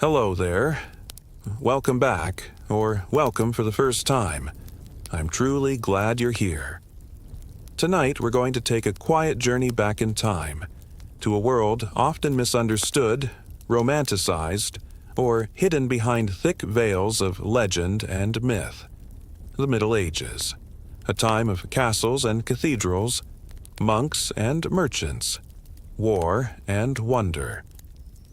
Hello there. Welcome back, or welcome for the first time. I'm truly glad you're here. Tonight, we're going to take a quiet journey back in time to a world often misunderstood, romanticized, or hidden behind thick veils of legend and myth. The Middle Ages, a time of castles and cathedrals, monks and merchants, war and wonder.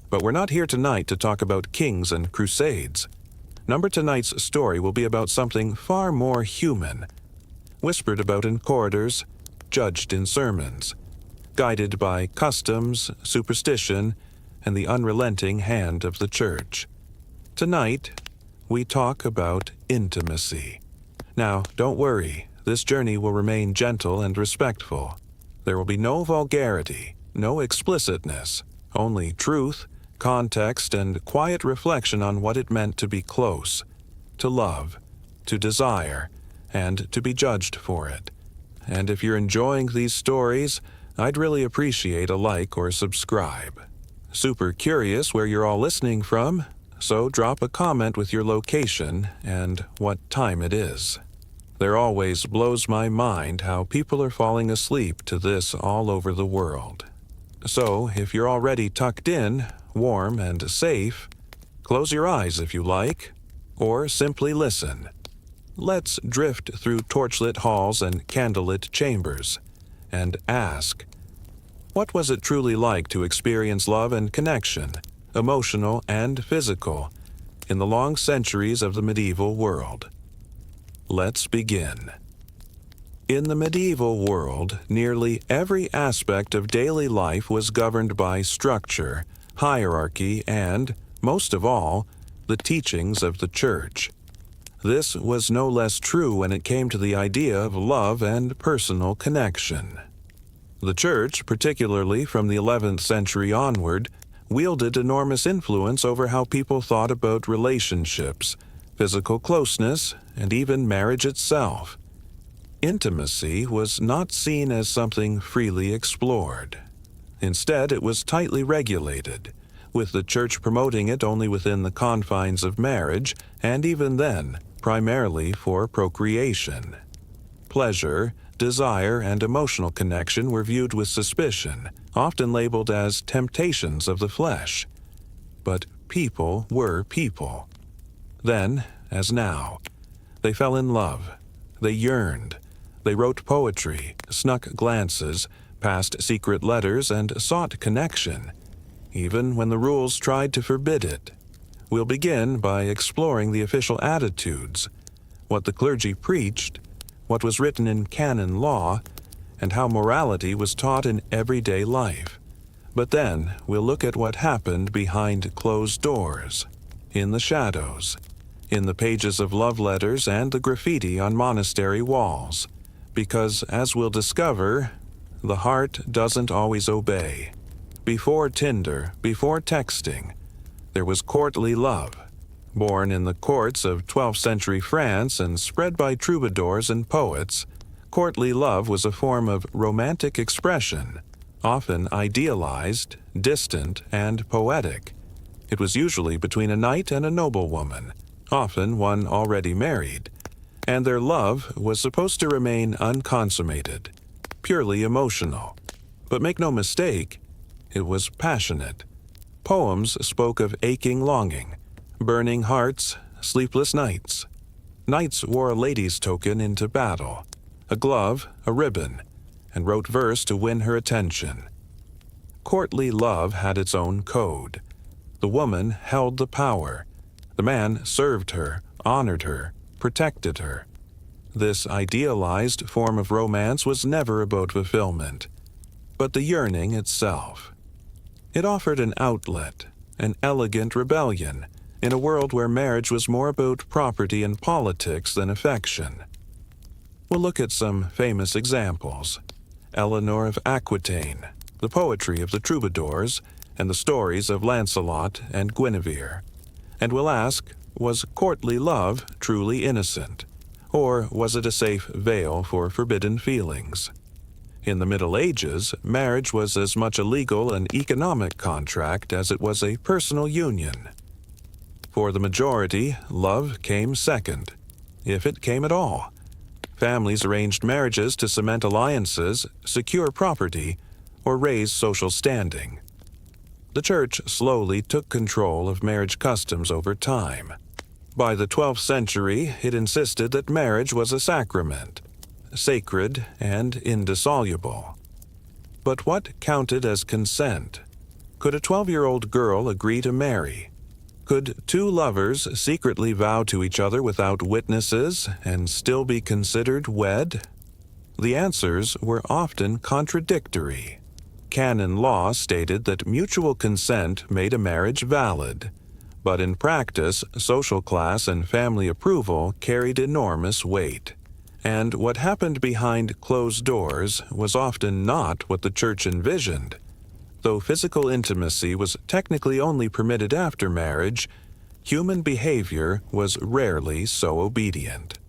But we're not here tonight to talk about kings and crusades. Tonight's story will be about something far more human, whispered about in corridors, judged in sermons, guided by customs, superstition, and the unrelenting hand of the church. Tonight, we talk about intimacy. Now, don't worry, this journey will remain gentle and respectful. There will be no vulgarity, no explicitness, only truth, context, and quiet reflection on what it meant to be close, to love, to desire, and to be judged for it. And if you're enjoying these stories, I'd really appreciate a like or subscribe. Super curious where you're all listening from, so drop a comment with your location and what time it is. There always blows my mind how people are falling asleep to this all over the world. So, if you're already tucked in, warm and safe, close your eyes if you like, or simply listen. Let's drift through torchlit halls and candlelit chambers, and ask, what was it truly like to experience love and connection, emotional and physical, in the long centuries of the medieval world? Let's begin. In the medieval world, nearly every aspect of daily life was governed by structure, hierarchy, and, most of all, the teachings of the church. This was no less true when it came to the idea of love and personal connection. The church, particularly from the 11th century onward, wielded enormous influence over how people thought about relationships, physical closeness, and even marriage itself. Intimacy was not seen as something freely explored. Instead, it was tightly regulated, with the church promoting it only within the confines of marriage, and even then, primarily for procreation. Pleasure, desire, and emotional connection were viewed with suspicion, often labeled as temptations of the flesh. But people were people. Then, as now, they fell in love. They yearned. They wrote poetry, snuck glances, passed secret letters, and sought connection, even when the rules tried to forbid it. We'll begin by exploring the official attitudes, what the clergy preached, what was written in canon law, and how morality was taught in everyday life. But then we'll look at what happened behind closed doors, in the shadows, in the pages of love letters and the graffiti on monastery walls. Because, as we'll discover, the heart doesn't always obey. Before Tinder, before texting, there was courtly love. Born in the courts of 12th century France and spread by troubadours and poets, courtly love was a form of romantic expression, often idealized, distant, and poetic. It was usually between a knight and a noblewoman, often one already married, and their love was supposed to remain unconsummated, purely emotional. But make no mistake, it was passionate. Poems spoke of aching longing, burning hearts, sleepless nights. Knights wore a lady's token into battle, a glove, a ribbon, and wrote verse to win her attention. Courtly love had its own code. The woman held the power. The man served her, honored her, protected her. This idealized form of romance was never about fulfillment, but the yearning itself. It offered an outlet, an elegant rebellion, in a world where marriage was more about property and politics than affection. We'll look at some famous examples. Eleanor of Aquitaine, the poetry of the troubadours, and the stories of Lancelot and Guinevere. And we'll ask, was courtly love truly innocent? Or was it a safe veil for forbidden feelings? In the Middle Ages, marriage was as much a legal and economic contract as it was a personal union. For the majority, love came second, if it came at all. Families arranged marriages to cement alliances, secure property, or raise social standing. The church slowly took control of marriage customs over time. By the 12th century, it insisted that marriage was a sacrament, sacred and indissoluble. But what counted as consent? Could a 12-year-old girl agree to marry? Could two lovers secretly vow to each other without witnesses and still be considered wed? The answers were often contradictory. Canon law stated that mutual consent made a marriage valid, but in practice, social class and family approval carried enormous weight. And what happened behind closed doors was often not what the church envisioned. Though physical intimacy was technically only permitted after marriage, human behavior was rarely so obedient.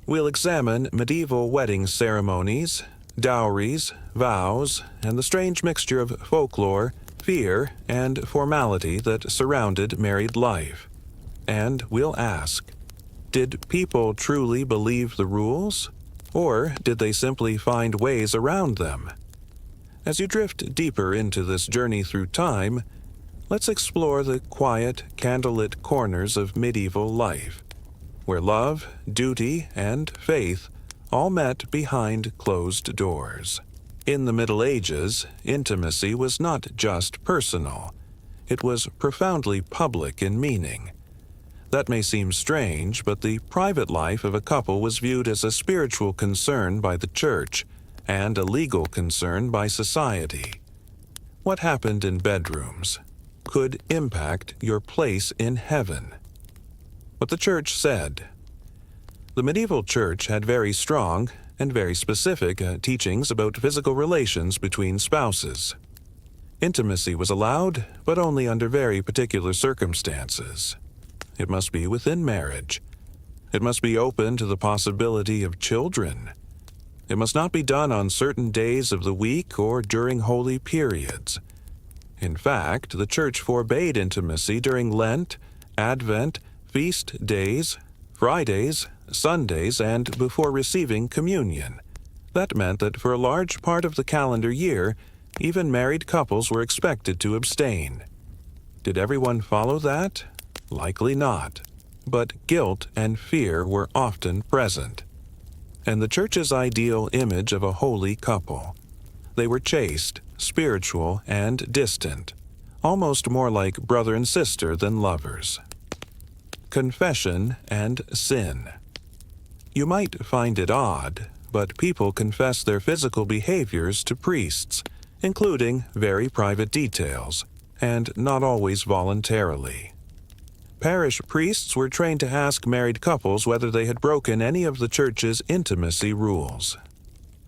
We'll examine medieval wedding ceremonies, dowries, vows, and the strange mixture of folklore, fear, and formality that surrounded married life. And we'll ask, did people truly believe the rules, or did they simply find ways around them? As you drift deeper into this journey through time, let's explore the quiet, candlelit corners of medieval life, where love, duty, and faith all met behind closed doors. In the Middle Ages, intimacy was not just personal. It was profoundly public in meaning. That may seem strange, but the private life of a couple was viewed as a spiritual concern by the church and a legal concern by society. What happened in bedrooms could impact your place in heaven. What the church said. The medieval church had very strong and very specific teachings about physical relations between spouses. Intimacy was allowed, but only under very particular circumstances. It must be within marriage. It must be open to the possibility of children. It must not be done on certain days of the week or during holy periods. In fact, the church forbade intimacy during Lent, Advent, feast days, Fridays, Sundays, and before receiving communion. That meant that for a large part of the calendar year, even married couples were expected to abstain. Did everyone follow that? Likely not. But guilt and fear were often present. And the church's ideal image of a holy couple. They were chaste, spiritual, and distant, almost more like brother and sister than lovers. Confession and sin. You might find it odd, but people confess their physical behaviors to priests, including very private details, and not always voluntarily. Parish priests were trained to ask married couples whether they had broken any of the church's intimacy rules.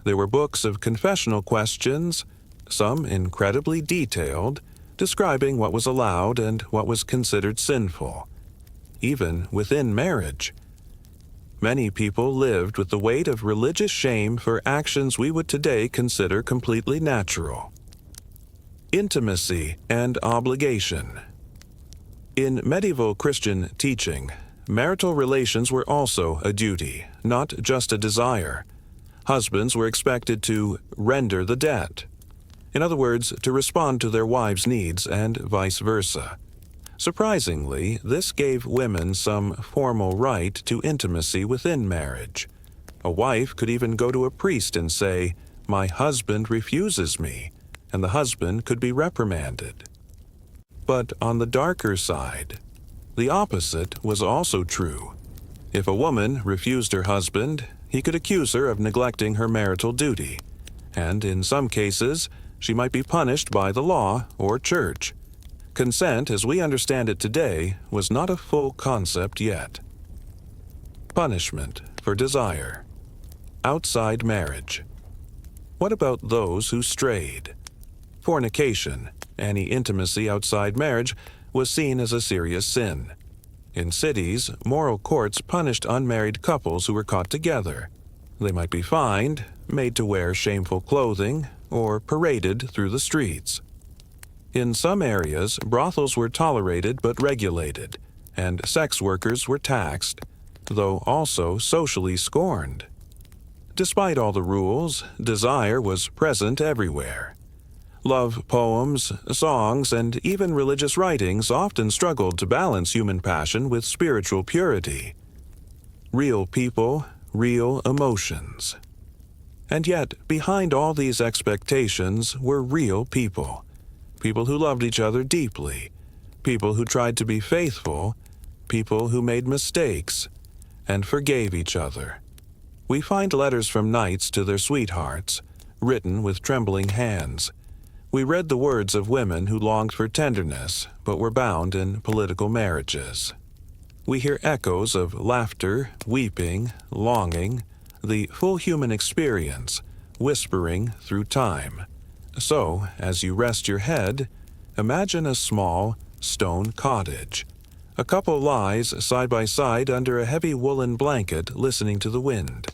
There were books of confessional questions, some incredibly detailed, describing what was allowed and what was considered sinful, even within marriage. Many people lived with the weight of religious shame for actions we would today consider completely natural. Intimacy and obligation. In medieval Christian teaching, marital relations were also a duty, not just a desire. Husbands were expected to render the debt. In other words, to respond to their wives' needs and vice versa. Surprisingly, this gave women some formal right to intimacy within marriage. A wife could even go to a priest and say, "My husband refuses me," and the husband could be reprimanded. But on the darker side, the opposite was also true. If a woman refused her husband, he could accuse her of neglecting her marital duty, and in some cases, she might be punished by the law or church. Consent, as we understand it today, was not a full concept yet. Punishment for desire. Outside marriage. What about those who strayed? Fornication, any intimacy outside marriage, was seen as a serious sin. In cities, moral courts punished unmarried couples who were caught together. They might be fined, made to wear shameful clothing, or paraded through the streets. In some areas, brothels were tolerated but regulated, and sex workers were taxed, though also socially scorned. Despite all the rules, desire was present everywhere. Love poems, songs, and even religious writings often struggled to balance human passion with spiritual purity. Real people, real emotions. And yet, behind all these expectations were real people. People who loved each other deeply. People who tried to be faithful. People who made mistakes and forgave each other. We find letters from knights to their sweethearts, written with trembling hands. We read the words of women who longed for tenderness but were bound in political marriages. We hear echoes of laughter, weeping, longing, the full human experience, whispering through time. So, as you rest your head, imagine a small, stone cottage. A couple lies side by side under a heavy woolen blanket listening to the wind.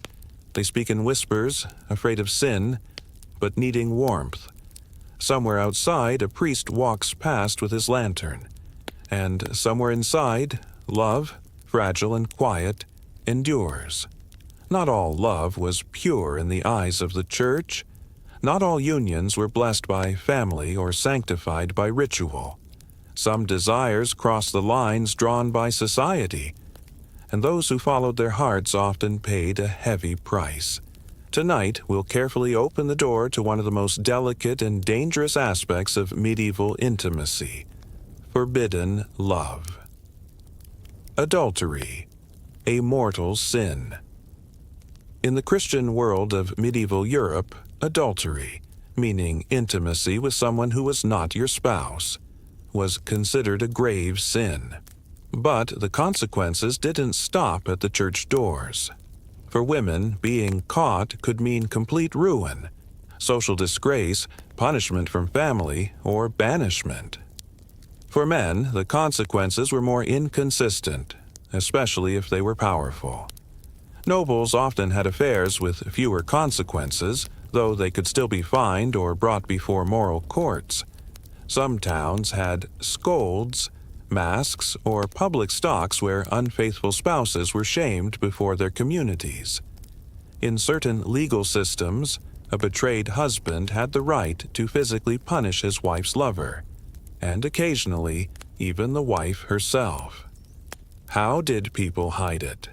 They speak in whispers, afraid of sin, but needing warmth. Somewhere outside, a priest walks past with his lantern. And somewhere inside, love, fragile and quiet, endures. Not all love was pure in the eyes of the church. Not all unions were blessed by family or sanctified by ritual. Some desires crossed the lines drawn by society, and those who followed their hearts often paid a heavy price. Tonight, we'll carefully open the door to one of the most delicate and dangerous aspects of medieval intimacy: forbidden love. Adultery, a mortal sin. In the Christian world of medieval Europe, adultery, meaning intimacy with someone who was not your spouse, was considered a grave sin. But the consequences didn't stop at the church doors. For women, being caught could mean complete ruin, social disgrace, punishment from family, or banishment. For men, the consequences were more inconsistent, especially if they were powerful. Nobles often had affairs with fewer consequences, though they could still be fined or brought before moral courts. Some towns had scolds, masks, or public stocks where unfaithful spouses were shamed before their communities. In certain legal systems, a betrayed husband had the right to physically punish his wife's lover, and occasionally even the wife herself. How did people hide it?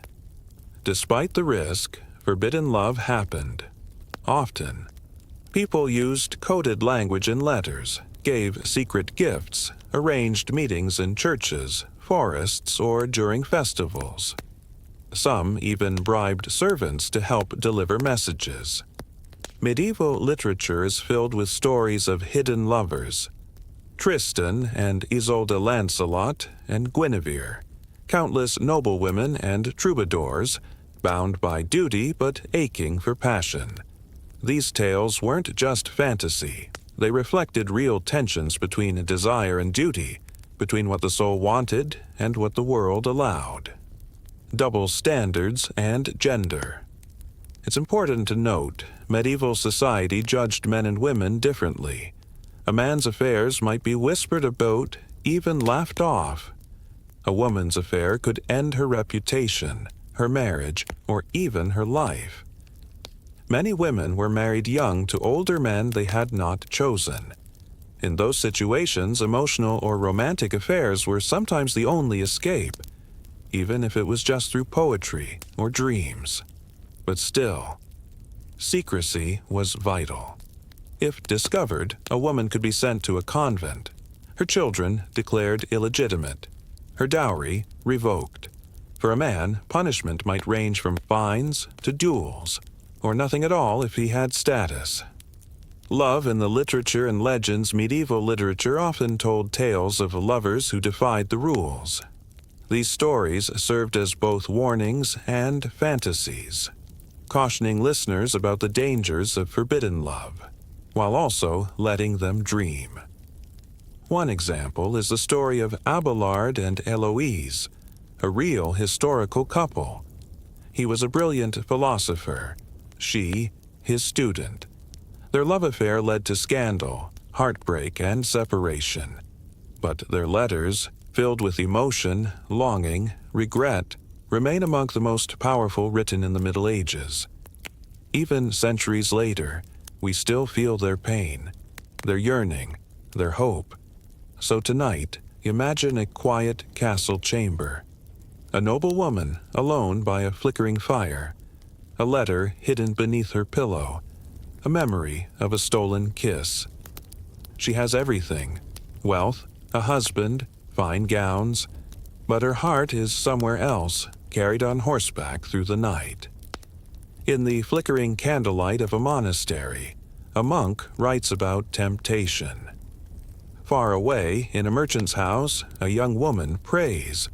Despite the risk, forbidden love happened. Often. People used coded language in letters, gave secret gifts, arranged meetings in churches, forests, or during festivals. Some even bribed servants to help deliver messages. Medieval literature is filled with stories of hidden lovers: Tristan and Isolde Lancelot and Guinevere, countless noblewomen and troubadours, bound by duty but aching for passion. These tales weren't just fantasy. They reflected real tensions between desire and duty, between what the soul wanted and what the world allowed. Double standards and gender. It's important to note, medieval society judged men and women differently. A man's affairs might be whispered about, even laughed off. A woman's affair could end her reputation, her marriage, or even her life. Many women were married young to older men they had not chosen. In those situations, emotional or romantic affairs were sometimes the only escape, even if it was just through poetry or dreams. But still, secrecy was vital. If discovered, a woman could be sent to a convent, her children declared illegitimate, her dowry revoked. For a man, punishment might range from fines to duels, or nothing at all if he had status. Love in the literature and legends. Medieval literature often told tales of lovers who defied the rules. These stories served as both warnings and fantasies, cautioning listeners about the dangers of forbidden love, while also letting them dream. One example is the story of Abelard and Eloise, a real historical couple. He was a brilliant philosopher, she his student. Their love affair led to scandal, heartbreak, and separation. But their letters, filled with emotion, longing, regret, remain among the most powerful written in the Middle Ages. Even centuries later, we still feel their pain, their yearning, their hope. So tonight, imagine a quiet castle chamber. A noble woman, alone by a flickering fire. A letter hidden beneath her pillow. A memory of a stolen kiss. She has everything: wealth, a husband, fine gowns, but her heart is somewhere else, carried on horseback through the night. In the flickering candlelight of a monastery, a monk writes about temptation. Far away, in a merchant's house, a young woman prays,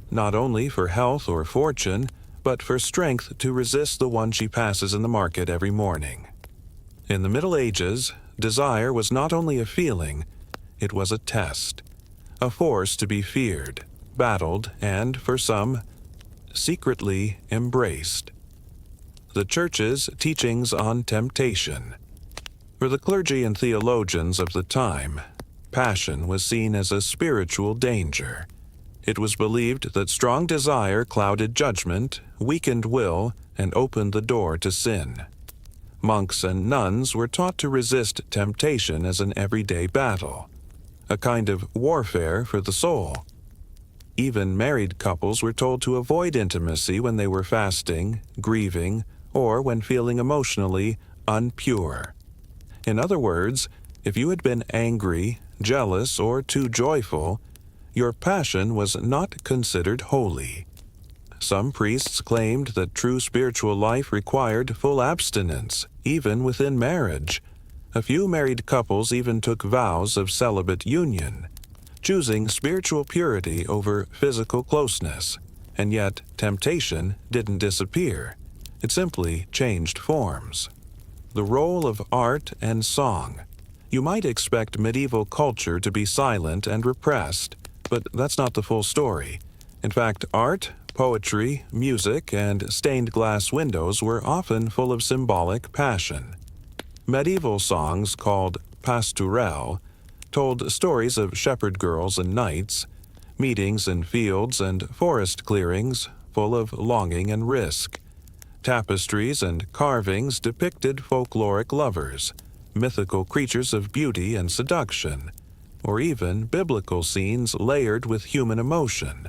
not only for health or fortune, but for strength to resist the one she passes in the market every morning. In the Middle Ages, desire was not only a feeling, it was a test, a force to be feared, battled, and, for some, secretly embraced. The Church's teachings on temptation. For the clergy and theologians of the time, passion was seen as a spiritual danger. It was believed that strong desire clouded judgment, weakened will, and opened the door to sin. Monks and nuns were taught to resist temptation as an everyday battle, a kind of warfare for the soul. Even married couples were told to avoid intimacy when they were fasting, grieving, or when feeling emotionally unpure. In other words, if you had been angry, jealous, or too joyful, your passion was not considered holy. Some priests claimed that true spiritual life required full abstinence, even within marriage. A few married couples even took vows of celibate union, choosing spiritual purity over physical closeness. And yet, temptation didn't disappear. It simply changed forms. The role of art and song. You might expect medieval culture to be silent and repressed, but that's not the full story. In fact, art, poetry, music, and stained glass windows were often full of symbolic passion. Medieval songs called pastourelles told stories of shepherd girls and knights, meetings in fields and forest clearings full of longing and risk. Tapestries and carvings depicted folkloric lovers, mythical creatures of beauty and seduction, or even biblical scenes layered with human emotion.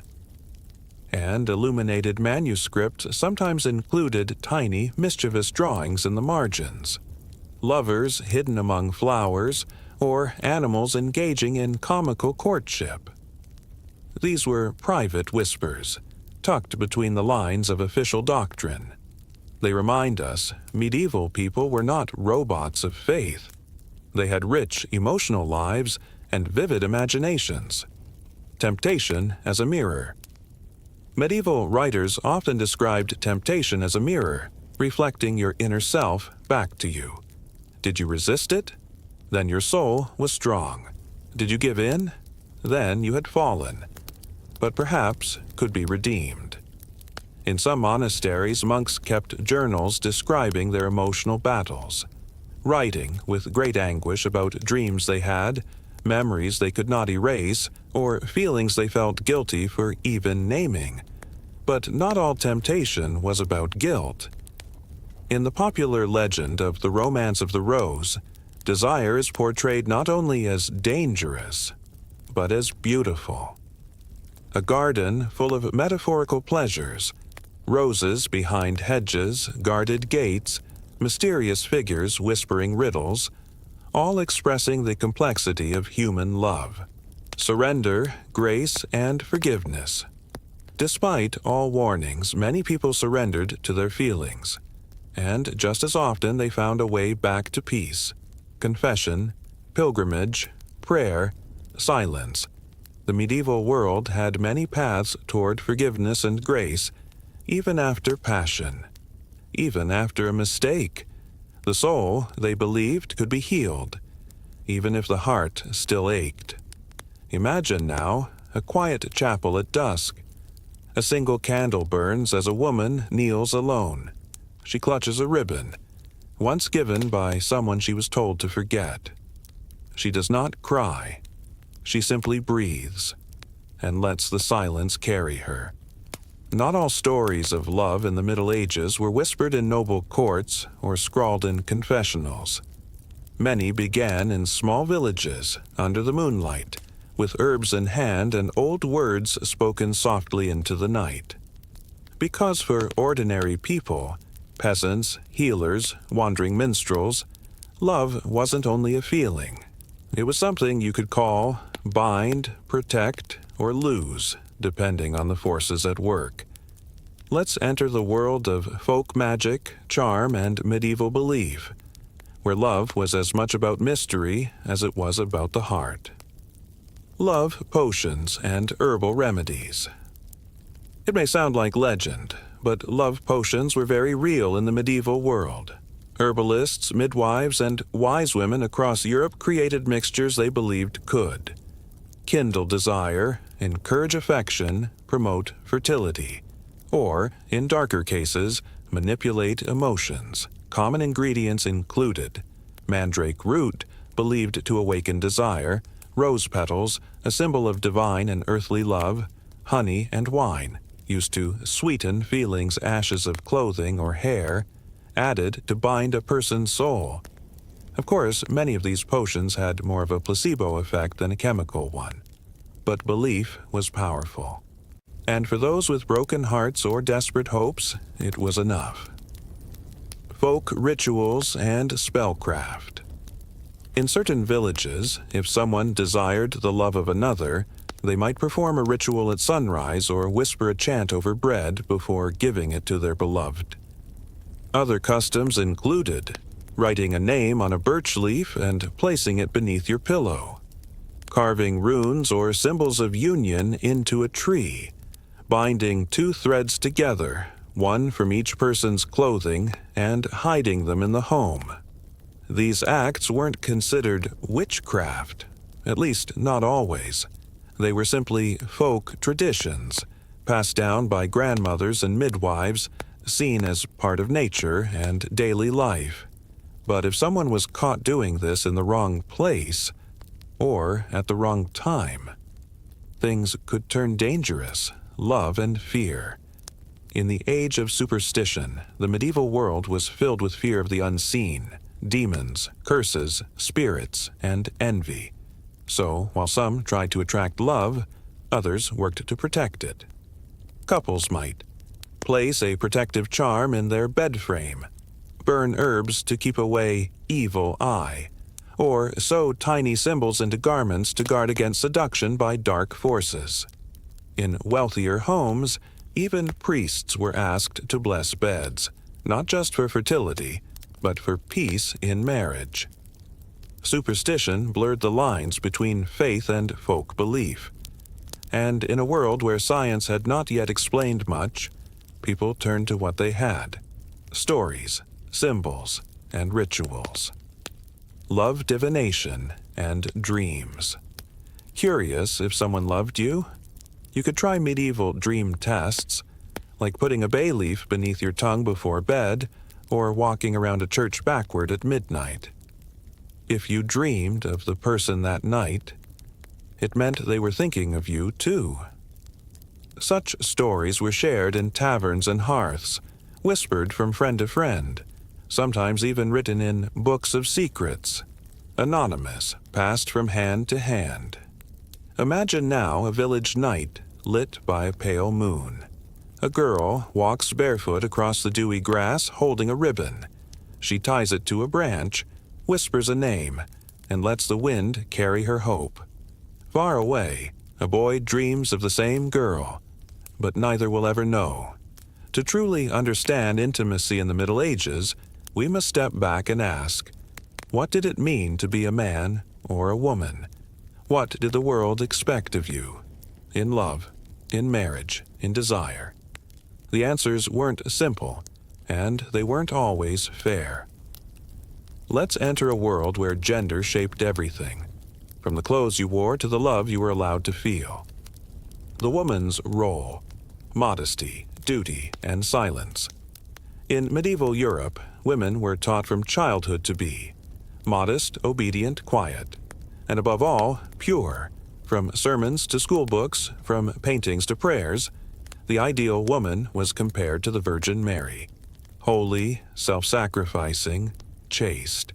And illuminated manuscripts sometimes included tiny, mischievous drawings in the margins. Lovers hidden among flowers, or animals engaging in comical courtship. These were private whispers, tucked between the lines of official doctrine. They remind us medieval people were not robots of faith. They had rich emotional lives and vivid imaginations. Temptation as a mirror. Medieval writers often described temptation as a mirror, reflecting your inner self back to you. Did you resist it? Then your soul was strong. Did you give in? Then you had fallen, but perhaps could be redeemed. In some monasteries, monks kept journals describing their emotional battles, writing with great anguish about dreams they had, memories they could not erase, or feelings they felt guilty for even naming. But not all temptation was about guilt. In the popular legend of the Romance of the Rose, desire is portrayed not only as dangerous, but as beautiful. A garden full of metaphorical pleasures, roses behind hedges, guarded gates, mysterious figures whispering riddles, all expressing the complexity of human love, surrender, grace, and forgiveness. Despite all warnings, many people surrendered to their feelings, and just as often they found a way back to peace, confession, pilgrimage, prayer, silence. The medieval world had many paths toward forgiveness and grace, even after passion, even after a mistake. The soul, they believed, could be healed, even if the heart still ached. Imagine now a quiet chapel at dusk. A single candle burns as a woman kneels alone. She clutches a ribbon, once given by someone she was told to forget. She does not cry. She simply breathes. and lets the silence carry her. Not all stories of love in the Middle Ages were whispered in noble courts or scrawled in confessionals. Many began in small villages under the moonlight, with herbs in hand and old words spoken softly into the night. Because for ordinary people, peasants, healers, wandering minstrels, love wasn't only a feeling. It was something you could call, bind, protect, or lose, depending on the forces at work. Let's enter the world of folk magic, charm, and medieval belief, where love was as much about mystery as it was about the heart. Love potions and herbal remedies. It may sound like legend, but love potions were very real in the medieval world. Herbalists, midwives, and wise women across Europe created mixtures they believed could kindle desire, encourage affection, promote fertility, or, in darker cases, manipulate emotions. Common ingredients included mandrake root, believed to awaken desire, rose petals, a symbol of divine and earthly love, honey and wine, used to sweeten feelings, ashes of clothing or hair, added to bind a person's soul. Of course, many of these potions had more of a placebo effect than a chemical one, but belief was powerful. And for those with broken hearts or desperate hopes, it was enough. Folk rituals and spellcraft. In certain villages, if someone desired the love of another, they might perform a ritual at sunrise or whisper a chant over bread before giving it to their beloved. Other customs included writing a name on a birch leaf and placing it beneath your pillow, carving runes or symbols of union into a tree, binding two threads together, one from each person's clothing, and hiding them in the home. These acts weren't considered witchcraft, at least not always. They were simply folk traditions, passed down by grandmothers and midwives, seen as part of nature and daily life. But if someone was caught doing this in the wrong place, or at the wrong time, things could turn dangerous, love and fear. In the age of superstition, the medieval world was filled with fear of the unseen, demons, curses, spirits, and envy. So, while some tried to attract love, others worked to protect it. Couples might place a protective charm in their bed frame, burn herbs to keep away evil eye, or sew tiny symbols into garments to guard against seduction by dark forces. In wealthier homes, even priests were asked to bless beds, not just for fertility, but for peace in marriage. Superstition blurred the lines between faith and folk belief. And in a world where science had not yet explained much, people turned to what they had: stories, symbols, and rituals. Love divination and dreams. Curious if someone loved you? You could try medieval dream tests, like putting a bay leaf beneath your tongue before bed, or walking around a church backward at midnight. If you dreamed of the person that night, it meant they were thinking of you too. Such stories were shared in taverns and hearths, whispered from friend to friend, sometimes even written in books of secrets, anonymous, passed from hand to hand. Imagine now a village night lit by a pale moon. A girl walks barefoot across the dewy grass holding a ribbon. She ties it to a branch, whispers a name, and lets the wind carry her hope. Far away, a boy dreams of the same girl, but neither will ever know. To truly understand intimacy in the Middle Ages, we must step back and ask, what did it mean to be a man or a woman? What did the world expect of you? In love, in marriage, in desire. The answers weren't simple, and they weren't always fair. Let's enter a world where gender shaped everything, from the clothes you wore to the love you were allowed to feel. The woman's role: modesty, duty, and silence. In medieval Europe, women were taught from childhood to be modest, obedient, quiet, and above all, pure, From sermons to school books, from paintings to prayers, the ideal woman was compared to the Virgin Mary, holy, self-sacrificing, chaste.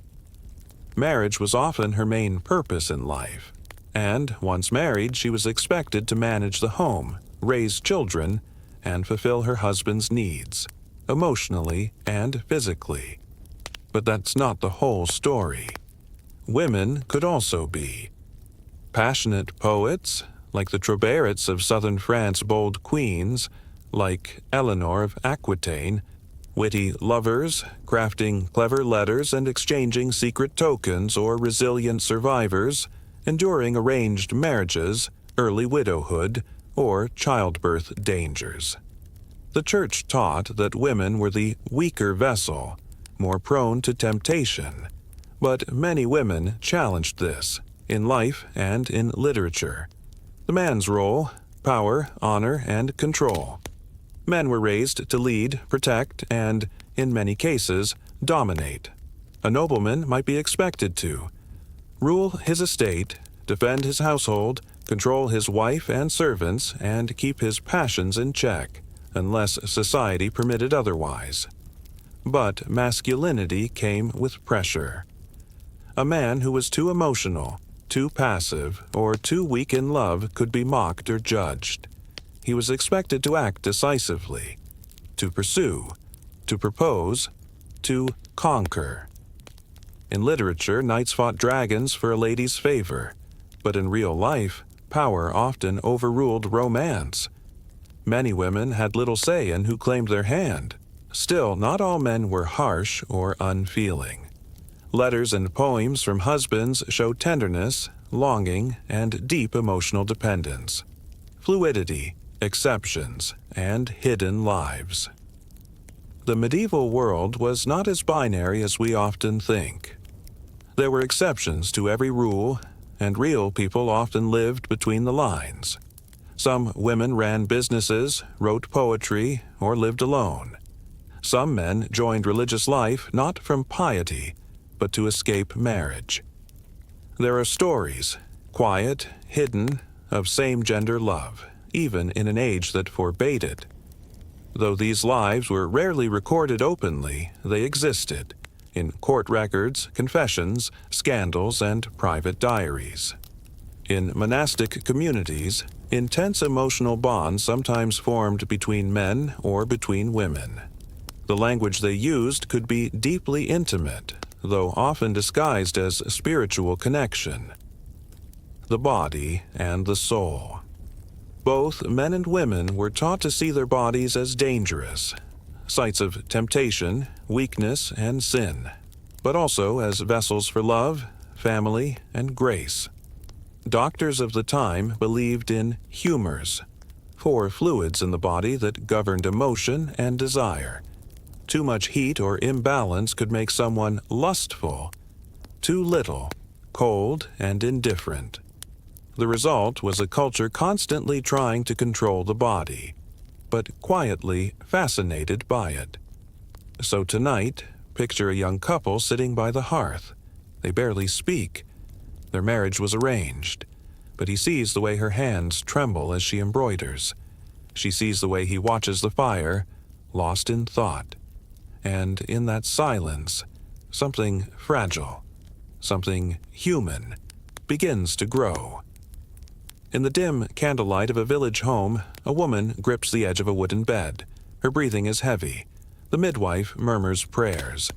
Marriage was often her main purpose in life, and once married, she was expected to manage the home, raise children, and fulfill her husband's needs, emotionally and physically. But that's not the whole story. Women could also be passionate poets, like the Troubadours of southern France's bold queens, like Eleanor of Aquitaine, witty lovers, crafting clever letters and exchanging secret tokens, or resilient survivors, enduring arranged marriages, early widowhood, or childbirth dangers. The Church taught that women were the weaker vessel, more prone to temptation, but many women challenged this, in life and in literature. The man's role, power, honor, and control. Men were raised to lead, protect, and, in many cases, dominate. A nobleman might be expected to rule his estate, defend his household, control his wife and servants, and keep his passions in check, unless society permitted otherwise. But masculinity came with pressure. A man who was too emotional, too passive, or too weak in love could be mocked or judged. He was expected to act decisively, to pursue, to propose, to conquer. In literature, knights fought dragons for a lady's favor, but in real life, power often overruled romance. Many women had little say in who claimed their hand. Still, not all men were harsh or unfeeling. Letters and poems from husbands show tenderness, longing, and deep emotional dependence, fluidity, exceptions, and hidden lives. The medieval world was not as binary as we often think. There were exceptions to every rule, and real people often lived between the lines. Some women ran businesses, wrote poetry, or lived alone. Some men joined religious life not from piety, but to escape marriage. There are stories, quiet, hidden, of same-gender love, even in an age that forbade it. Though these lives were rarely recorded openly, they existed in court records, confessions, scandals, and private diaries. In monastic communities, intense emotional bonds sometimes formed between men or between women. The language they used could be deeply intimate, though often disguised as spiritual connection. The body and the soul. Both men and women were taught to see their bodies as dangerous, sites of temptation, weakness, and sin, but also as vessels for love, family, and grace. Doctors of the time believed in humors, 4 fluids in the body that governed emotion and desire. Too much heat or imbalance could make someone lustful, too little, cold, and indifferent. The result was a culture constantly trying to control the body, but quietly fascinated by it. So tonight, picture a young couple sitting by the hearth. They barely speak. Their marriage was arranged, but he sees the way her hands tremble as she embroiders. She sees the way he watches the fire, lost in thought. And in that silence, something fragile, something human, begins to grow. In the dim candlelight of a village home, a woman grips the edge of a wooden bed. Her breathing is heavy. The midwife murmurs prayers.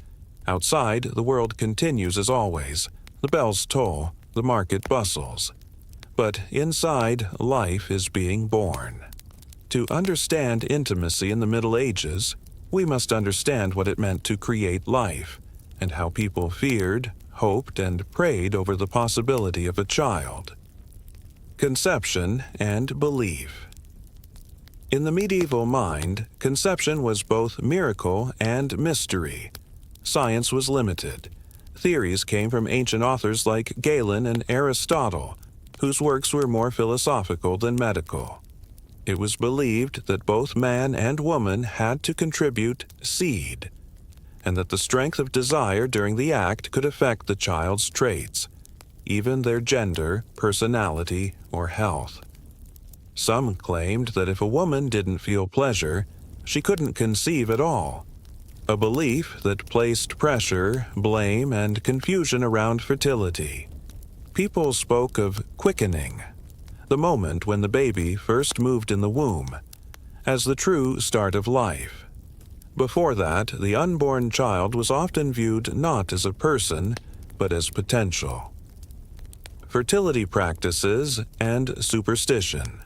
Outside, the world continues as always. The bells toll, the market bustles. But inside, life is being born. To understand intimacy in the Middle Ages, we must understand what it meant to create life, and how people feared, hoped, and prayed over the possibility of a child. Conception and belief. In the medieval mind, conception was both miracle and mystery. Science was limited. Theories came from ancient authors like Galen and Aristotle, whose works were more philosophical than medical. It was believed that both man and woman had to contribute seed, and that the strength of desire during the act could affect the child's traits. even their gender, personality, or health. Some claimed that if a woman didn't feel pleasure, she couldn't conceive at all, a belief that placed pressure, blame, and confusion around fertility. People spoke of quickening, the moment when the baby first moved in the womb, as the true start of life. Before that, the unborn child was often viewed not as a person, but as potential. Fertility practices and superstition.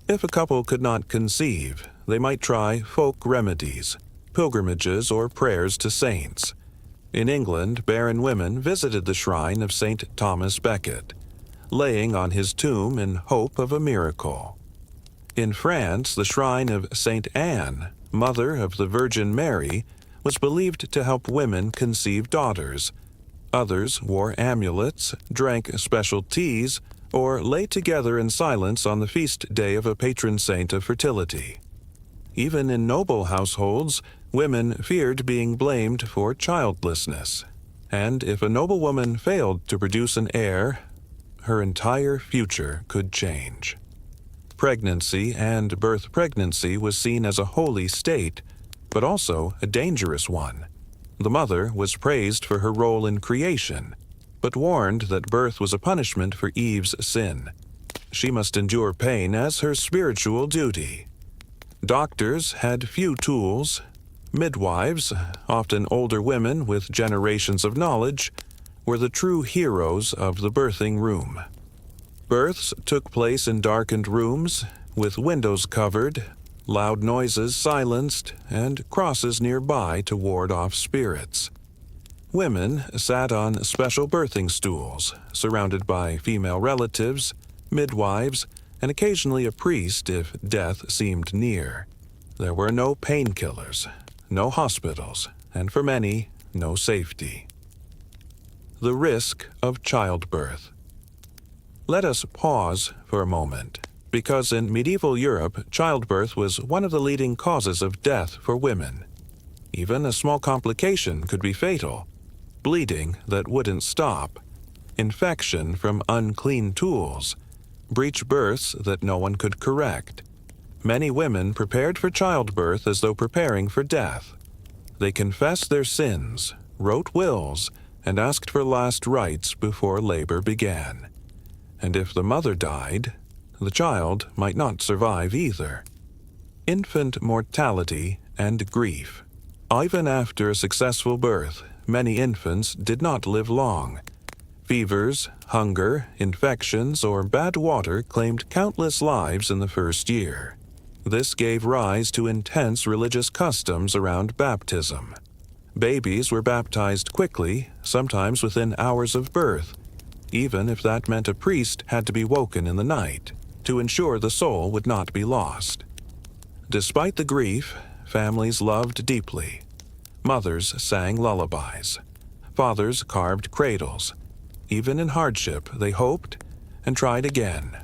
If a couple could not conceive, they might try folk remedies, pilgrimages, or prayers to saints. In England, barren women visited the shrine of St. Thomas Becket, laying on his tomb in hope of a miracle. In France, the shrine of St. Anne, mother of the Virgin Mary, was believed to help women conceive daughters. Others wore amulets, drank special teas, or lay together in silence on the feast day of a patron saint of fertility. Even in noble households, women feared being blamed for childlessness, and if a noblewoman failed to produce an heir, her entire future could change. Pregnancy and birth pregnancy was seen as a holy state, but also a dangerous one. The mother was praised for her role in creation, but warned that birth was a punishment for Eve's sin. She must endure pain as her spiritual duty. Doctors had few tools. Midwives, often older women with generations of knowledge, were the true heroes of the birthing room. Births took place in darkened rooms, with windows covered, loud noises silenced, and crosses nearby to ward off spirits. Women sat on special birthing stools, surrounded by female relatives, midwives, and occasionally a priest if death seemed near. There were no painkillers, no hospitals, and for many, no safety. The risk of childbirth. Let us pause for a moment, because in medieval Europe, childbirth was one of the leading causes of death for women. Even a small complication could be fatal: bleeding that wouldn't stop, infection from unclean tools, breech births that no one could correct. Many women prepared for childbirth as though preparing for death. They confessed their sins, wrote wills, and asked for last rites before labor began. And if the mother died, the child might not survive either. Infant mortality and grief. Even after a successful birth, many infants did not live long. Fevers, hunger, infections, or bad water claimed countless lives in the first year. This gave rise to intense religious customs around baptism. Babies were baptized quickly, sometimes within hours of birth, even if that meant a priest had to be woken in the night, to ensure the soul would not be lost. Despite the grief, families loved deeply. Mothers sang lullabies. Fathers carved cradles. Even in hardship, they hoped and tried again.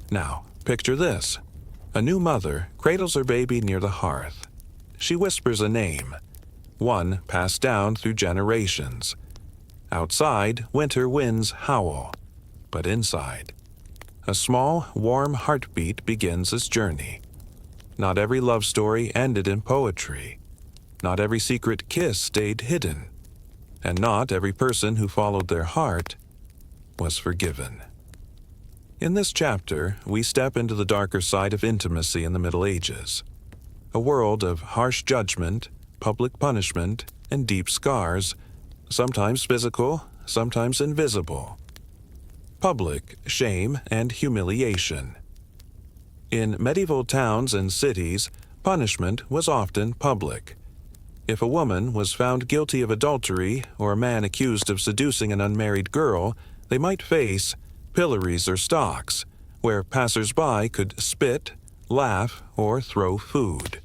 Now, picture this. A new mother cradles her baby near the hearth. She whispers a name, one passed down through generations. Outside, winter winds howl, but inside, a small, warm heartbeat begins its journey. Not every love story ended in poetry. Not every secret kiss stayed hidden. And not every person who followed their heart was forgiven. In this chapter, we step into the darker side of intimacy in the Middle Ages, a world of harsh judgment, public punishment, and deep scars, sometimes physical, sometimes invisible. Public shame and humiliation. In medieval towns and cities, punishment was often public. If a woman was found guilty of adultery or a man accused of seducing an unmarried girl, they might face pillories or stocks, where passers-by could spit, laugh, or throw food.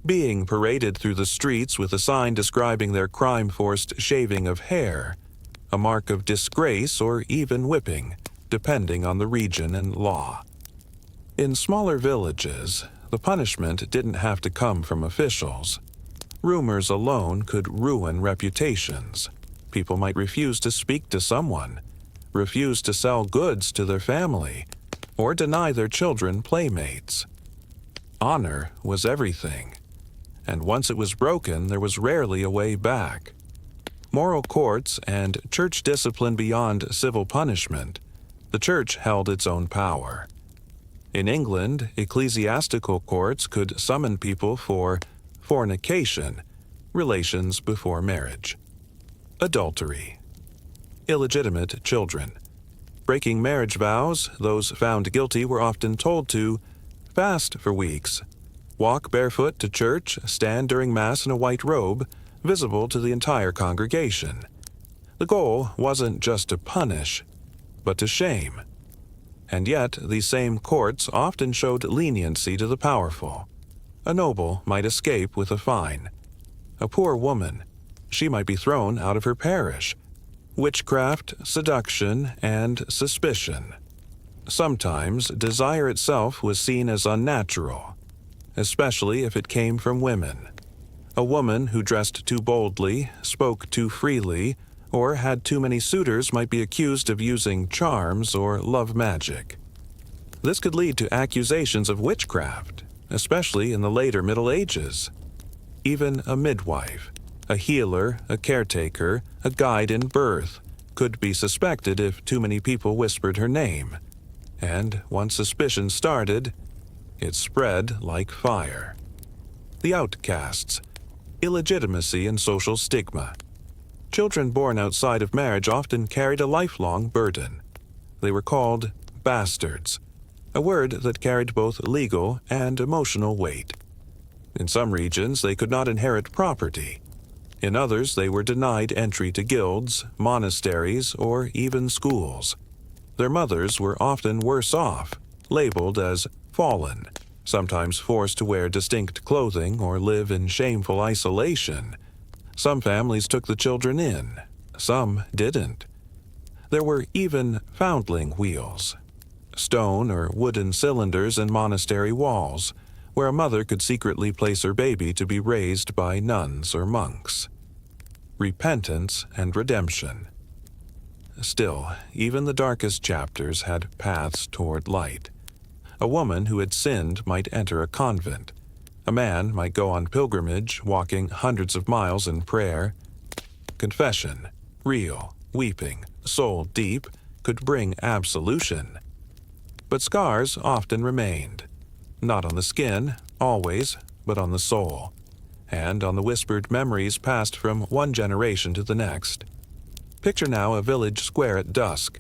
Being paraded through the streets with a sign describing their crime-forced shaving of hair, a mark of disgrace or even whipping, depending on the region and law. In smaller villages, the punishment didn't have to come from officials. Rumors alone could ruin reputations. People might refuse to speak to someone, refused to sell goods to their family or deny their children playmates. Honor was everything, and once it was broken, there was rarely a way back. Moral courts and church discipline beyond civil punishment, the church held its own power. In England, ecclesiastical courts could summon people for fornication, relations before marriage, adultery, illegitimate children. Breaking marriage vows, those found guilty were often told to fast for weeks, walk barefoot to church, stand during Mass in a white robe, visible to the entire congregation. The goal wasn't just to punish, but to shame. And yet, these same courts often showed leniency to the powerful. A noble might escape with a fine. A poor woman, she might be thrown out of her parish. Witchcraft, seduction, and suspicion. Sometimes desire itself was seen as unnatural, especially if it came from women. A woman who dressed too boldly, spoke too freely, or had too many suitors might be accused of using charms or love magic. This could lead to accusations of witchcraft, especially in the later Middle Ages. Even a midwife, a healer, a caretaker, a guide in birth could be suspected if too many people whispered her name. And once suspicion started, it spread like fire. The outcasts, illegitimacy and social stigma. Children born outside of marriage often carried a lifelong burden. They were called bastards, a word that carried both legal and emotional weight. In some regions, they could not inherit property. In others, they were denied entry to guilds, monasteries, or even schools. Their mothers were often worse off, labeled as fallen, sometimes forced to wear distinct clothing or live in shameful isolation. Some families took the children in, some didn't. There were even foundling wheels, stone or wooden cylinders in monastery walls, where a mother could secretly place her baby to be raised by nuns or monks. Repentance and redemption. Still, even the darkest chapters had paths toward light. A woman who had sinned might enter a convent. A man might go on pilgrimage, walking hundreds of miles in prayer. Confession, real, weeping, soul deep, could bring absolution. But scars often remained. Not on the skin, always, but on the soul, and on the whispered memories passed from one generation to the next. Picture now a village square at dusk.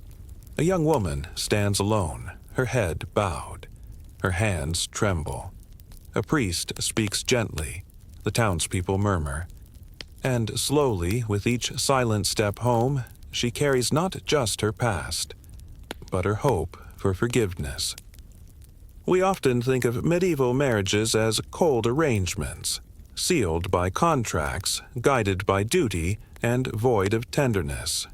A young woman stands alone, her head bowed. Her hands tremble. A priest speaks gently. The townspeople murmur. And slowly, with each silent step home, she carries not just her past, but her hope for forgiveness. We often think of medieval marriages as cold arrangements, sealed by contracts, guided by duty, and void of tenderness.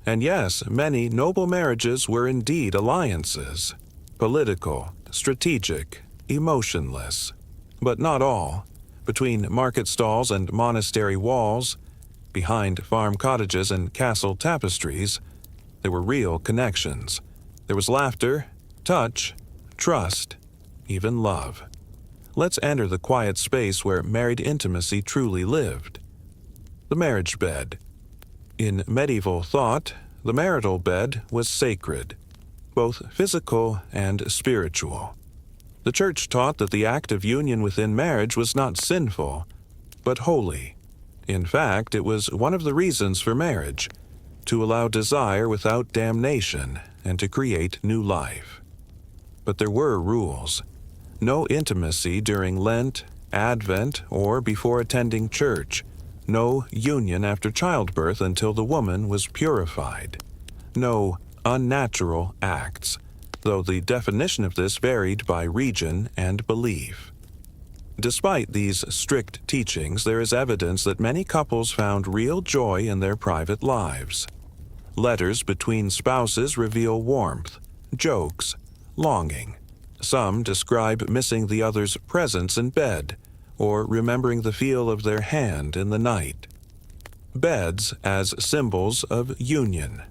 And yes, many noble marriages were indeed alliances, political, strategic, emotionless. But not all. Between market stalls and monastery walls, behind farm cottages and castle tapestries, there were real connections. There was laughter, touch, trust, even love. Let's enter the quiet space where married intimacy truly lived. The marriage bed. In medieval thought, the marital bed was sacred, both physical and spiritual. The church taught that the act of union within marriage was not sinful, but holy. In fact, it was one of the reasons for marriage, to allow desire without damnation and to create new life. But there were rules. No intimacy during Lent, Advent, or before attending church. No union after childbirth until the woman was purified. No unnatural acts, though the definition of this varied by region and belief. Despite these strict teachings, there is evidence that many couples found real joy in their private lives. Letters between spouses reveal warmth, jokes, longing. Some describe missing the other's presence in bed, or remembering the feel of their hand in the night. Beds as symbols of union.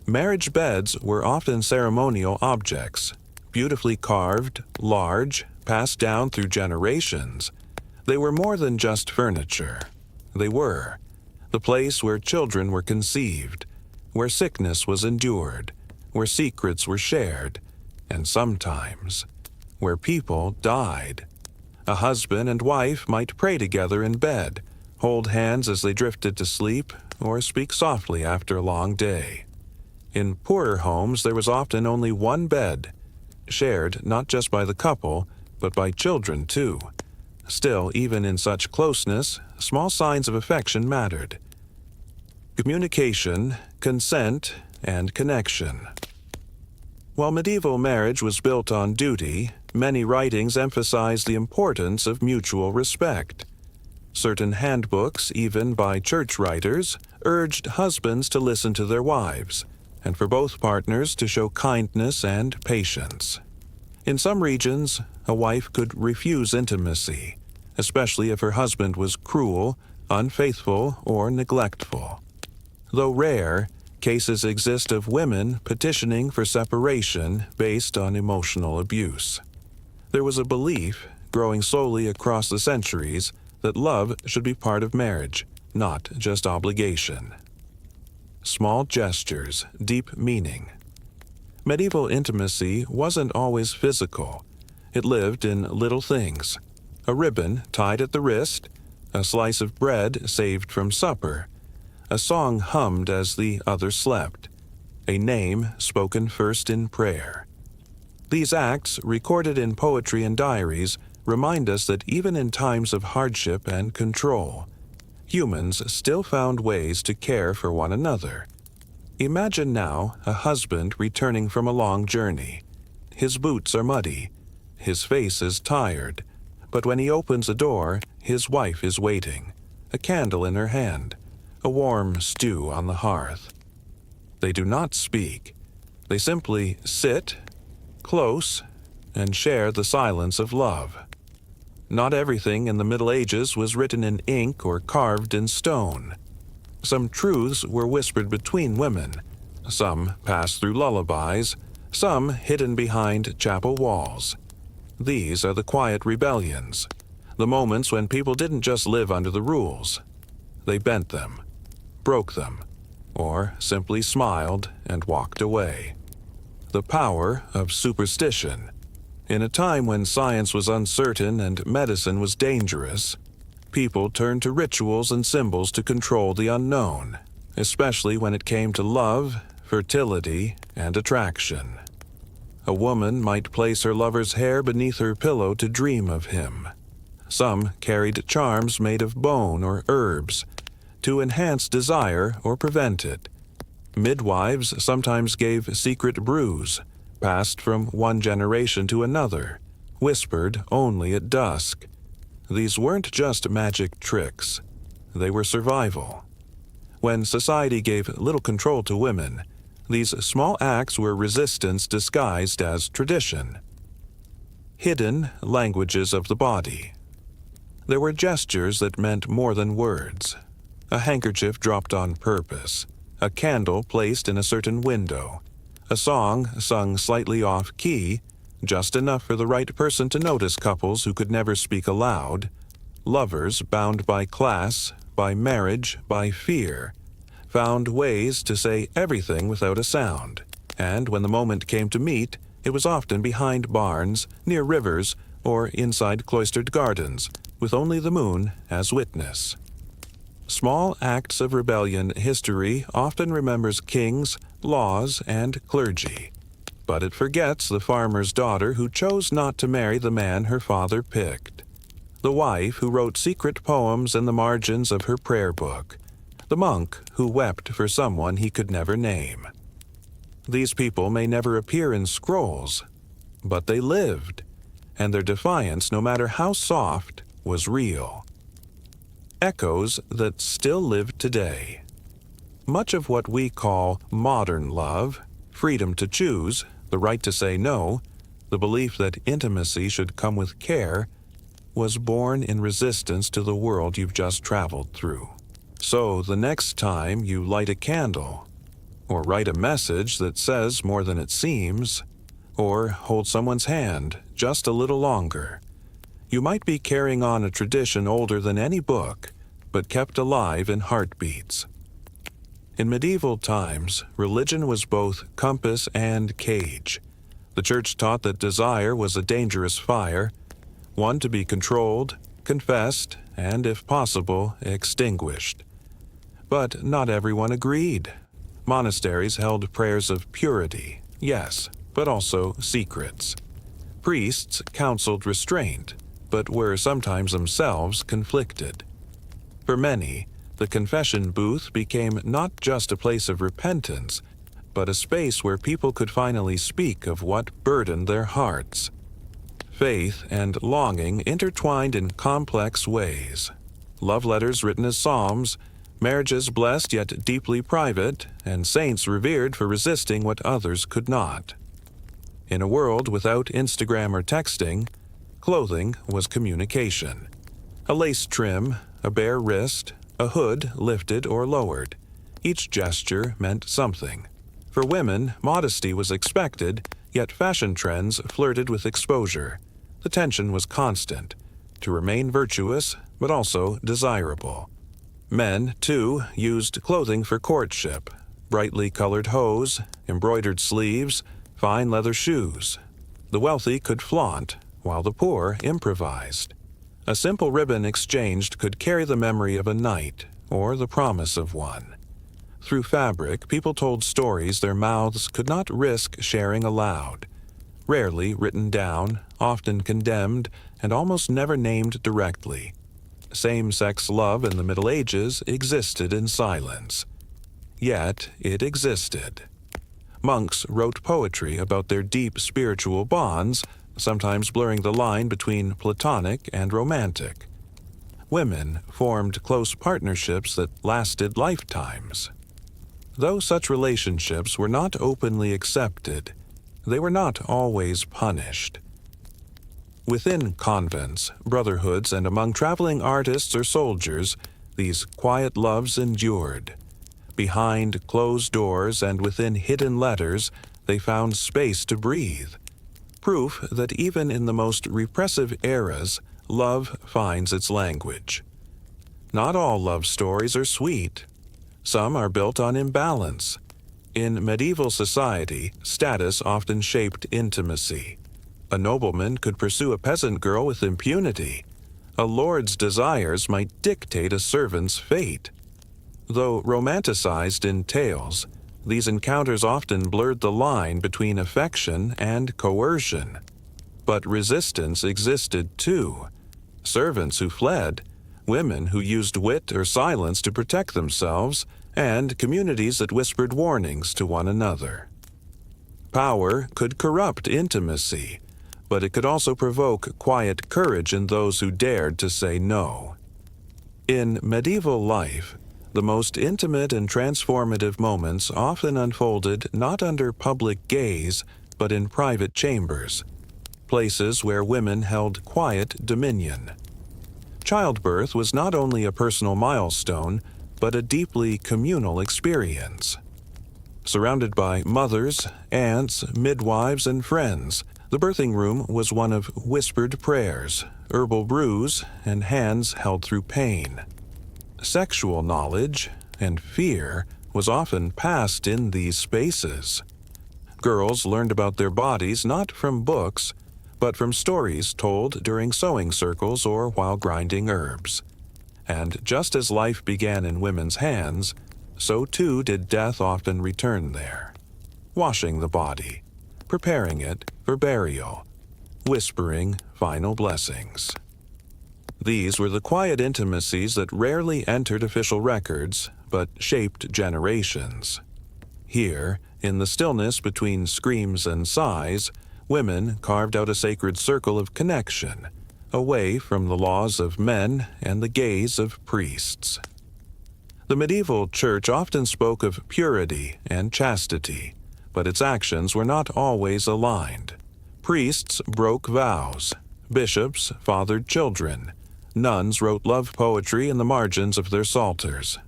Marriage beds were often ceremonial objects, beautifully carved, large, passed down through generations. They were more than just furniture. They were the place where children were conceived, where sickness was endured, where secrets were shared, and sometimes where people died. A husband and wife might pray together in bed, hold hands as they drifted to sleep, or speak softly after a long day. In poorer homes, there was often only one bed, shared not just by the couple, but by children too. Still, even in such closeness, small signs of affection mattered. Communication, consent, and connection. While medieval marriage was built on duty, many writings emphasized the importance of mutual respect. Certain handbooks, even by church writers, urged husbands to listen to their wives, and for both partners to show kindness and patience. In some regions, a wife could refuse intimacy, especially if her husband was cruel, unfaithful, or neglectful. Though rare, cases exist of women petitioning for separation based on emotional abuse. There was a belief, growing slowly across the centuries, that love should be part of marriage, not just obligation. Small gestures, deep meaning. Medieval intimacy wasn't always physical. It lived in little things. A ribbon tied at the wrist, a slice of bread saved from supper, a song hummed as the other slept, a name spoken first in prayer. These acts, recorded in poetry and diaries, remind us that even in times of hardship and control, humans still found ways to care for one another. Imagine now a husband returning from a long journey. His boots are muddy, his face is tired, but when he opens a door, his wife is waiting, a candle in her hand, a warm stew on the hearth. They do not speak. They simply sit, close, and share the silence of love. Not everything in the Middle Ages was written in ink or carved in stone. Some truths were whispered between women, some passed through lullabies, some hidden behind chapel walls. These are the quiet rebellions, the moments when people didn't just live under the rules. They bent them, broke them, or simply smiled and walked away. The power of superstition. In a time when science was uncertain and medicine was dangerous, people turned to rituals and symbols to control the unknown, especially when it came to love, fertility, and attraction. A woman might place her lover's hair beneath her pillow to dream of him. Some carried charms made of bone or herbs to enhance desire or prevent it. Midwives sometimes gave secret brews, passed from one generation to another, whispered only at dusk. These weren't just magic tricks. They were survival. When society gave little control to women, these small acts were resistance disguised as tradition. Hidden languages of the body. There were gestures that meant more than words. A handkerchief dropped on purpose, a candle placed in a certain window, a song sung slightly off-key, just enough for the right person to notice. Couples who could never speak aloud, lovers bound by class, by marriage, by fear, found ways to say everything without a sound, and when the moment came to meet, it was often behind barns, near rivers, or inside cloistered gardens, with only the moon as witness. Small acts of rebellion history often remembers kings, laws, and clergy, but it forgets the farmer's daughter who chose not to marry the man her father picked, the wife who wrote secret poems in the margins of her prayer book, the monk who wept for someone he could never name. These people may never appear in scrolls, but they lived, and their defiance, no matter how soft, was real. Echoes that still live today. Much of what we call modern love, freedom to choose, the right to say no, the belief that intimacy should come with care, was born in resistance to the world you've just traveled through. So the next time you light a candle, or write a message that says more than it seems, or hold someone's hand just a little longer. You might be carrying on a tradition older than any book, but kept alive in heartbeats. In medieval times, religion was both compass and cage. The church taught that desire was a dangerous fire, one to be controlled, confessed, and, if possible, extinguished. But not everyone agreed. Monasteries held prayers of purity, yes, but also secrets. Priests counseled restraint, but were sometimes themselves conflicted. For many, the confession booth became not just a place of repentance, but a space where people could finally speak of what burdened their hearts. Faith and longing intertwined in complex ways. Love letters written as psalms, marriages blessed yet deeply private, and saints revered for resisting what others could not. In a world without Instagram or texting, clothing was communication. A lace trim, a bare wrist, a hood lifted or lowered. Each gesture meant something. For women, modesty was expected, yet fashion trends flirted with exposure. The tension was constant, to remain virtuous, but also desirable. Men, too, used clothing for courtship. Brightly colored hose, embroidered sleeves, fine leather shoes. The wealthy could flaunt, while the poor improvised. A simple ribbon exchanged could carry the memory of a night, or the promise of one. Through fabric, people told stories their mouths could not risk sharing aloud. Rarely written down, often condemned, and almost never named directly. Same-sex love in the Middle Ages existed in silence. Yet it existed. Monks wrote poetry about their deep spiritual bonds, sometimes blurring the line between platonic and romantic. Women formed close partnerships that lasted lifetimes. Though such relationships were not openly accepted, they were not always punished. Within convents, brotherhoods, and among traveling artists or soldiers, these quiet loves endured. Behind closed doors and within hidden letters, they found space to breathe. Proof that even in the most repressive eras, love finds its language. Not all love stories are sweet. Some are built on imbalance. In medieval society, status often shaped intimacy. A nobleman could pursue a peasant girl with impunity. A lord's desires might dictate a servant's fate. Though romanticized in tales, these encounters often blurred the line between affection and coercion. But resistance existed too. Servants who fled, women who used wit or silence to protect themselves, and communities that whispered warnings to one another. Power could corrupt intimacy, but it could also provoke quiet courage in those who dared to say no. In medieval life, the most intimate and transformative moments often unfolded not under public gaze, but in private chambers, places where women held quiet dominion. Childbirth was not only a personal milestone, but a deeply communal experience. Surrounded by mothers, aunts, midwives, and friends, the birthing room was one of whispered prayers, herbal brews, and hands held through pain. Sexual knowledge and fear was often passed in these spaces. Girls learned about their bodies not from books, but from stories told during sewing circles or while grinding herbs. And just as life began in women's hands, so too did death often return there, washing the body, preparing it for burial, whispering final blessings. These were the quiet intimacies that rarely entered official records, but shaped generations. Here, in the stillness between screams and sighs, women carved out a sacred circle of connection, away from the laws of men and the gaze of priests. The medieval church often spoke of purity and chastity, but its actions were not always aligned. Priests broke vows. Bishops fathered children. Nuns wrote love poetry in the margins of their psalters.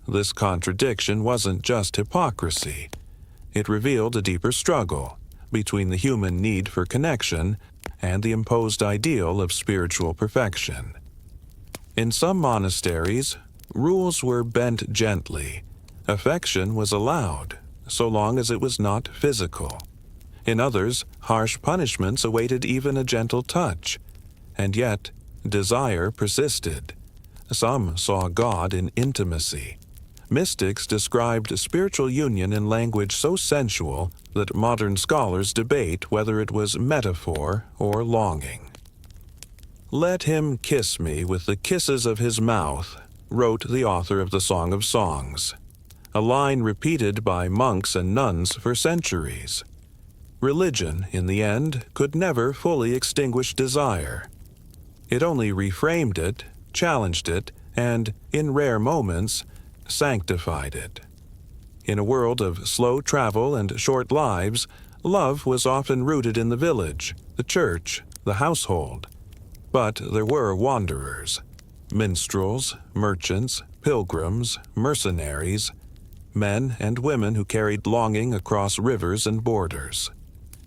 This contradiction wasn't just hypocrisy. It revealed a deeper struggle between the human need for connection and the imposed ideal of spiritual perfection. In some monasteries, rules were bent gently. Affection was allowed, so long as it was not physical. In others, harsh punishments awaited even a gentle touch. And yet, desire persisted. Some saw God in intimacy. Mystics described spiritual union in language so sensual that modern scholars debate whether it was metaphor or longing. "Let him kiss me with the kisses of his mouth," wrote the author of the Song of Songs, a line repeated by monks and nuns for centuries. Religion, in the end, could never fully extinguish desire. It only reframed it, challenged it, and, in rare moments, sanctified it. In a world of slow travel and short lives, love was often rooted in the village, the church, the household. But there were wanderers, minstrels, merchants, pilgrims, mercenaries, men and women who carried longing across rivers and borders.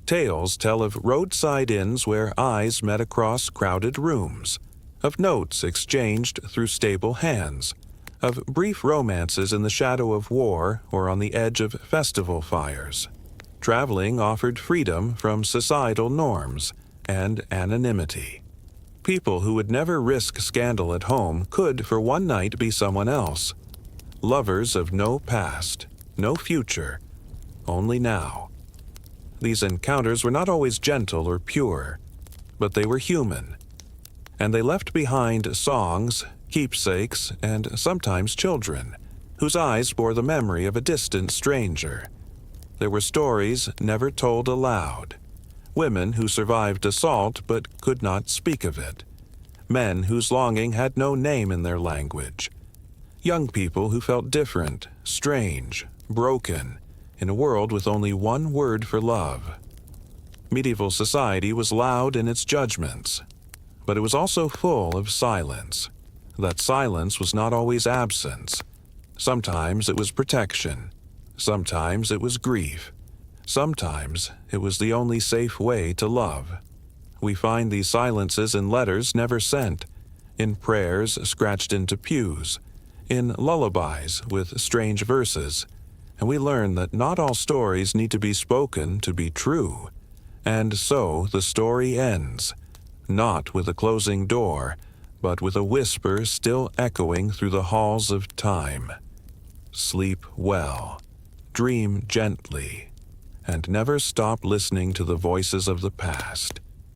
Tales tell of roadside inns where eyes met across crowded rooms, of notes exchanged through stable hands, of brief romances in the shadow of war or on the edge of festival fires. Traveling offered freedom from societal norms and anonymity. People who would never risk scandal at home could for one night be someone else. Lovers of no past, no future, only now. These encounters were not always gentle or pure, but they were human. And they left behind songs, keepsakes, and sometimes children, whose eyes bore the memory of a distant stranger. There were stories never told aloud, women who survived assault but could not speak of it, men whose longing had no name in their language, young people who felt different, strange, broken, in a world with only one word for love. Medieval society was loud in its judgments, but it was also full of silence. That silence was not always absence. Sometimes it was protection. Sometimes it was grief. Sometimes it was the only safe way to love. We find these silences in letters never sent, in prayers scratched into pews, in lullabies with strange verses, and we learn that not all stories need to be spoken to be true. And so the story ends, not with a closing door, but with a whisper still echoing through the halls of time. Sleep well, dream gently, and never stop listening to the voices of the past.